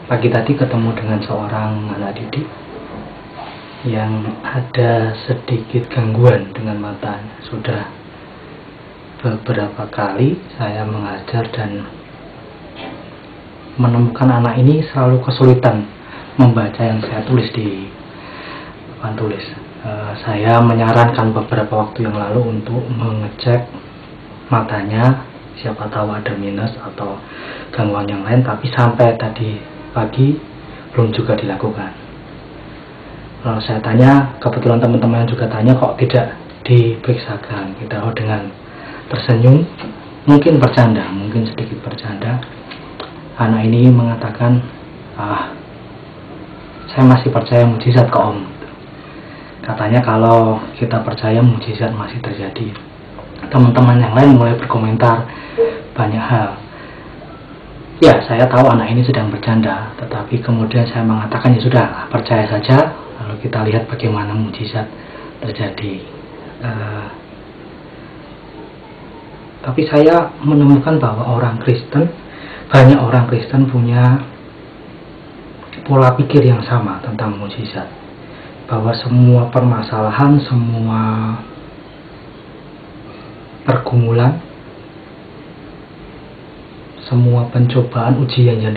Pagi tadi ketemu dengan seorang anak didik yang ada sedikit gangguan dengan mata. Sudah beberapa kali saya mengajar dan menemukan anak ini selalu kesulitan membaca yang saya tulis di papan tulis. Saya menyarankan beberapa waktu yang lalu untuk mengecek matanya, siapa tahu ada minus atau gangguan yang lain, tapi sampai tadi pagi belum juga dilakukan. Lalu saya tanya, kebetulan teman-teman juga tanya, kok tidak diperiksakan. Kita dengan tersenyum, mungkin bercanda, mungkin sedikit bercanda, anak ini mengatakan, saya masih percaya mujizat kok Om. Katanya kalau kita percaya mujizat masih terjadi. Teman-teman yang lain mulai berkomentar banyak hal. Ya, saya tahu anak ini sedang bercanda, tetapi kemudian saya mengatakan, ya sudah, percaya saja, lalu kita lihat bagaimana mujizat terjadi. Tapi saya menemukan bahwa banyak orang Kristen punya pola pikir yang sama tentang mujizat, bahwa semua permasalahan, semua pergumulan, semua pencobaan, ujian yang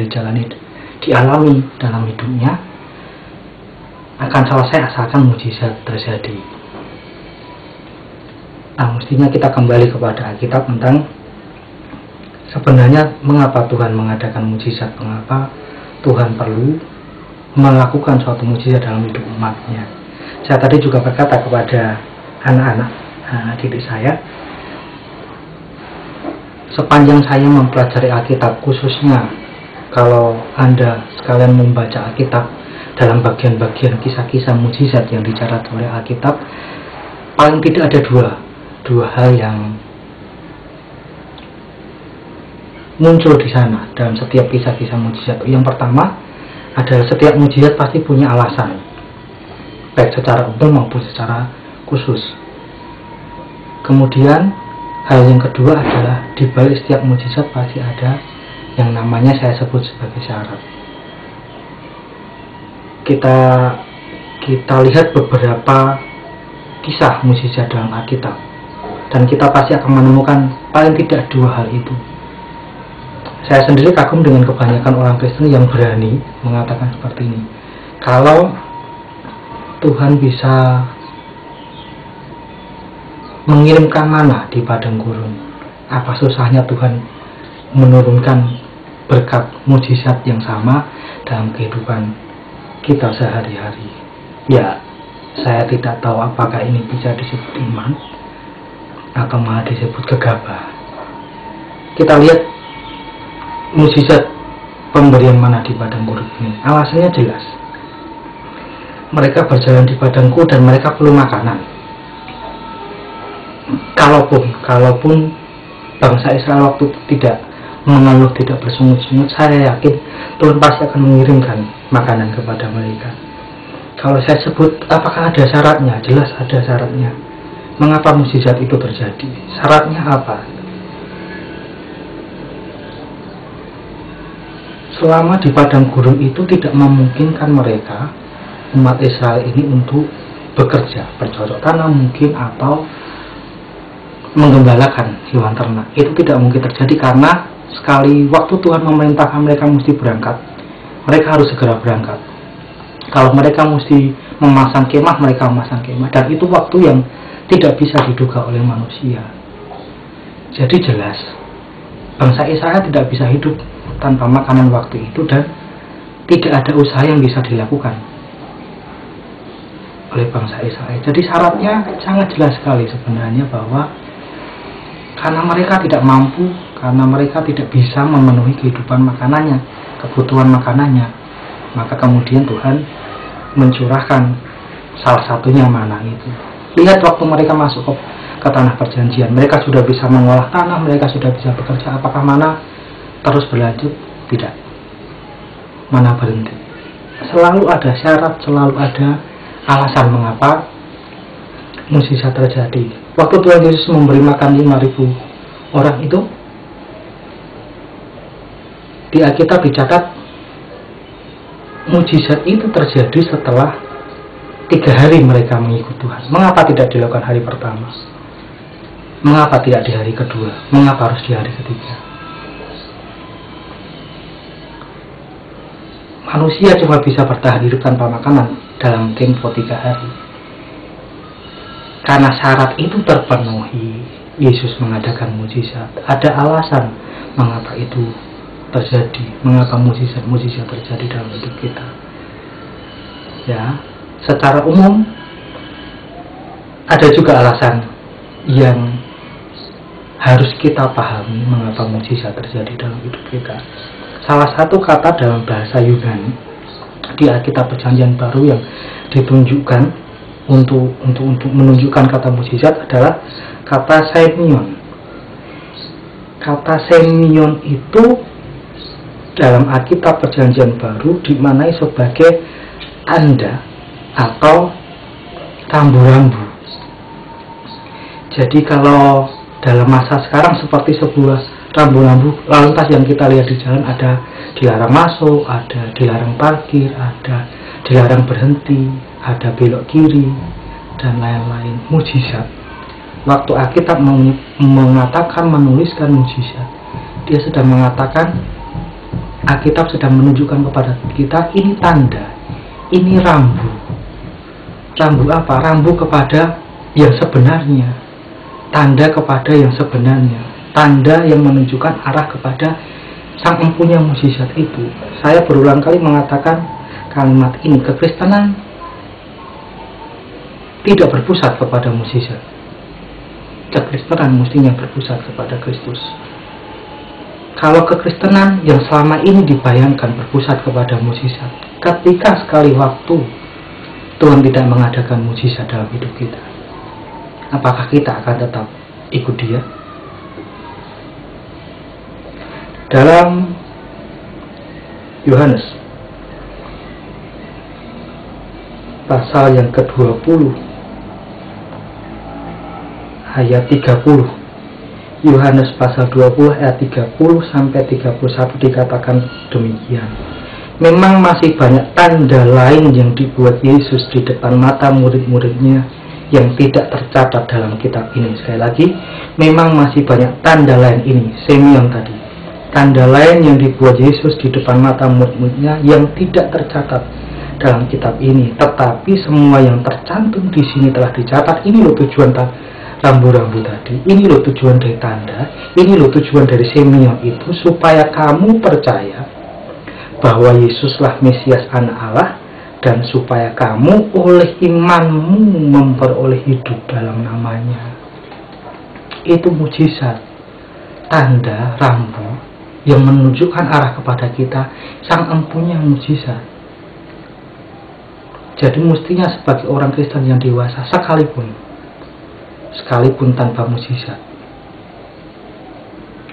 dialami dalam hidupnya akan selesai asalkan mujizat terjadi. Nah, mestinya kita kembali kepada Alkitab tentang sebenarnya mengapa Tuhan mengadakan mujizat, mengapa Tuhan perlu melakukan suatu mujizat dalam hidup umatnya. Saya tadi juga berkata kepada anak-anak didik saya, sepanjang saya mempelajari Alkitab, khususnya kalau Anda sekalian membaca Alkitab dalam bagian-bagian kisah-kisah mujizat yang dicatat oleh Alkitab, paling tidak ada dua hal yang muncul di sana dalam setiap kisah-kisah mujizat. Yang pertama adalah setiap mujizat pasti punya alasan, baik secara umum maupun secara khusus. Kemudian hal yang kedua adalah di balik setiap mujizat pasti ada yang namanya saya sebut sebagai syarat. Kita lihat beberapa kisah mujizat dalam Alkitab, dan kita pasti akan menemukan paling tidak dua hal itu. Saya sendiri kagum dengan kebanyakan orang Kristen yang berani mengatakan seperti ini. Kalau Tuhan bisa mengirimkan mana di padang gurun, apa susahnya Tuhan menurunkan berkat mujizat yang sama dalam kehidupan kita sehari-hari. Ya, saya tidak tahu apakah ini bisa disebut iman atau malah disebut gegabah. Kita lihat mujizat pemberian mana di padang gurun ini. Alasannya jelas. Mereka berjalan di padang gurun dan mereka perlu makanan. Kalaupun bangsa Israel waktu tidak mengeluh, tidak bersungut-sungut, saya yakin Tuhan pasti akan mengirimkan makanan kepada mereka. Kalau saya sebut apakah ada syaratnya, jelas ada syaratnya. Mengapa mujizat itu terjadi? Syaratnya apa? Selama di padang gurun itu tidak memungkinkan mereka, umat Israel ini, untuk bekerja, bercocok tanam mungkin, atau menggembalakan hewan ternak. Itu tidak mungkin terjadi karena sekali waktu Tuhan memerintahkan mereka mesti berangkat, mereka harus segera berangkat. Kalau mereka mesti memasang kemah, mereka memasang kemah, dan itu waktu yang tidak bisa diduga oleh manusia. Jadi jelas bangsa Israel tidak bisa hidup tanpa makanan waktu itu, dan tidak ada usaha yang bisa dilakukan oleh bangsa Israel. Jadi syaratnya sangat jelas sekali sebenarnya, bahwa karena mereka tidak mampu, karena mereka tidak bisa memenuhi kehidupan makanannya, kebutuhan makanannya, maka kemudian Tuhan mencurahkan salah satunya mana itu. Lihat waktu mereka masuk ke tanah perjanjian, mereka sudah bisa mengolah tanah, mereka sudah bisa bekerja. Apakah mana terus berlanjut? Tidak. Mana berhenti. Selalu ada syarat, selalu ada alasan mengapa mujizat terjadi. Waktu Tuhan Yesus memberi makan 5.000 orang itu, di Alkitab dicatat mujizat itu terjadi setelah 3 hari mereka mengikut Tuhan. Mengapa tidak dilakukan hari pertama? Mengapa tidak di hari kedua? Mengapa harus di hari ketiga? Manusia cuma bisa bertahan hidup tanpa makanan dalam tempo 3 hari. Karena syarat itu terpenuhi, Yesus mengadakan mujizat. Ada alasan mengapa itu terjadi, mengapa mujizat terjadi dalam hidup kita. Ya, secara umum ada juga alasan yang harus kita pahami mengapa mujizat terjadi dalam hidup kita. Salah satu kata dalam bahasa Yunani di Alkitab Perjanjian Baru yang ditunjukkan untuk menunjukkan kata mujizat adalah kata semeion. Kata semeion itu dalam Alkitab Perjanjian Baru dimaknai sebagai tanda atau rambu-rambu. Jadi kalau dalam masa sekarang seperti sebuah rambu-rambu lalu lintas yang kita lihat di jalan, ada dilarang masuk, ada dilarang parkir, ada dilarang berhenti, ada belok kiri, dan lain-lain. Mujizat. Waktu Alkitab mengatakan menuliskan mujizat, dia sedang mengatakan, Alkitab sedang menunjukkan kepada kita ini tanda, ini rambu. Rambu apa? Rambu kepada yang sebenarnya, tanda kepada yang sebenarnya, tanda yang menunjukkan arah kepada Sang Empunya mujizat itu. Saya berulang kali mengatakan kalimat ini, kekristenan tidak berpusat kepada mujizat. Kekristenan mestinya berpusat kepada Kristus. Kalau kekristenan yang selama ini dibayangkan berpusat kepada mujizat, ketika sekali waktu Tuhan tidak mengadakan mujizat dalam hidup kita, apakah kita akan tetap ikut Dia? Dalam Yohanes pasal yang ke-20 ayat 30, Yohanes pasal 20 ayat 30 sampai 31 dikatakan demikian. Memang masih banyak tanda lain yang dibuat Yesus di depan mata murid-muridnya yang tidak tercatat dalam kitab ini. Sekali lagi, memang masih banyak tanda lain ini, semeion tadi. Tanda lain yang dibuat Yesus di depan mata murid-muridnya yang tidak tercatat dalam kitab ini. Tetapi semua yang tercantum di sini telah dicatat. Ini loh tujuan rambu-rambu tadi, ini loh tujuan dari tanda, ini loh tujuan dari semeion itu, supaya kamu percaya bahwa Yesuslah Mesias Anak Allah, dan supaya kamu oleh imanmu memperoleh hidup dalam namanya. Itu mujizat, tanda, rambu yang menunjukkan arah kepada kita, Sang Empunya mujizat. Jadi mestinya sebagai orang Kristen yang dewasa, sekalipun tanpa mujizat,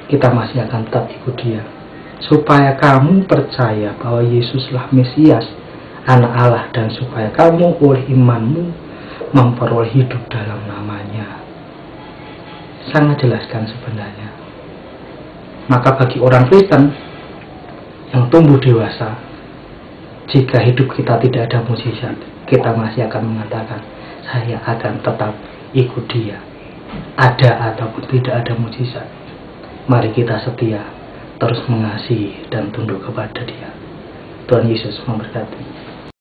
kita masih akan tetap ikut Dia, supaya kamu percaya bahwa Yesuslah Mesias Anak Allah, dan supaya kamu oleh imanmu memperoleh hidup dalam namanya. Sangat jelaskan sebenarnya. Maka bagi orang Kristen yang tumbuh dewasa, jika hidup kita tidak ada mujizat, kita masih akan mengatakan, saya akan tetap ikut Dia, ada ataupun tidak ada mujizat. Mari kita setia, terus mengasihi dan tunduk kepada Dia. Tuhan Yesus memberkati.